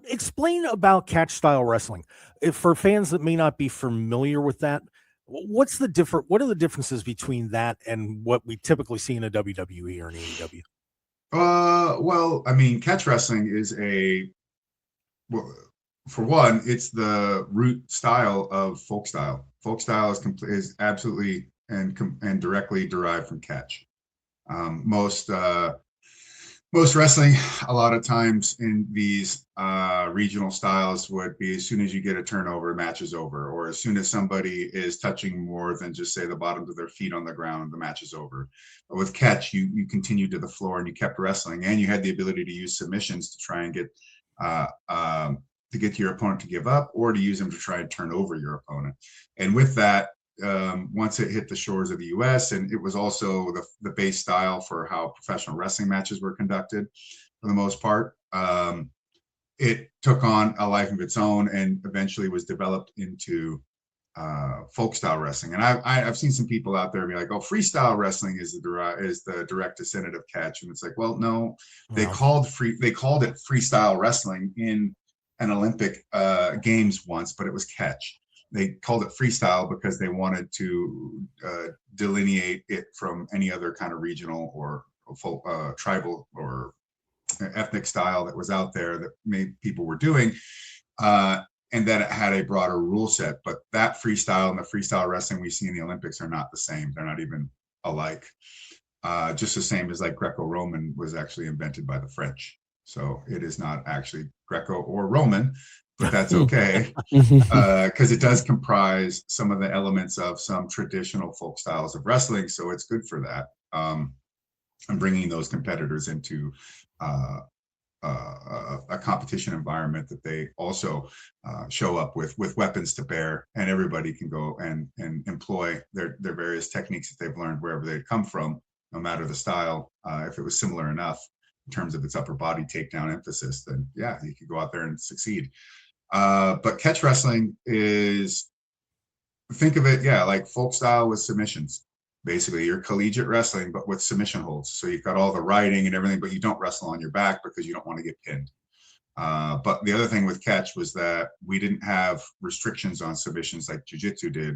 Explain about catch style wrestling. If for fans that may not be familiar with that, what's the different? What are the differences between that and what we typically see in a WWE or an AEW? Well, I mean, catch wrestling is well, for one, it's the root style of folk style. Folk style is absolutely and directly derived from catch. Most wrestling, a lot of times in these regional styles, would be as soon as you get a turnover, the match is over, or as soon as somebody is touching more than just say the bottoms of their feet on the ground, the match is over. But with catch, you continued to the floor and you kept wrestling, and you had the ability to use submissions to try and uh, um, get your opponent to give up, or to use them to try and turn over your opponent. And with that, once it hit the shores of the US, and it was also the base style for how professional wrestling matches were conducted for the most part. It took on a life of its own and eventually was developed into folk style wrestling. And I've seen some people out there be like, "Oh, freestyle wrestling is the direct descendant of catch," and it's like, well, no, Well, they called it freestyle wrestling in an Olympic games once, but it was catch. They called it freestyle because they wanted to delineate it from any other kind of regional or tribal or ethnic style that was out there that people were doing. Uh, and that it had a broader rule set. But that freestyle and the freestyle wrestling we see in the Olympics are not the same. They're not even alike. Just the same as like Greco-Roman was actually invented by the French. So it is not actually Greco or Roman, but that's okay because it does comprise some of the elements of some traditional folk styles of wrestling. So it's good for that. And bringing those competitors into uh, a competition environment that they also show up with weapons to bear, and everybody can go and employ their various techniques that they've learned wherever they come from, no matter the style. If it was similar enough in terms of its upper body takedown emphasis, then yeah, you could go out there and succeed. But catch wrestling is, think of it, yeah, like folk style with submissions. Basically, you're collegiate wrestling, but with submission holds. So you've got all the riding and everything, but you don't wrestle on your back because you don't want to get pinned. But the other thing with catch was that we didn't have restrictions on submissions like jiu-jitsu did,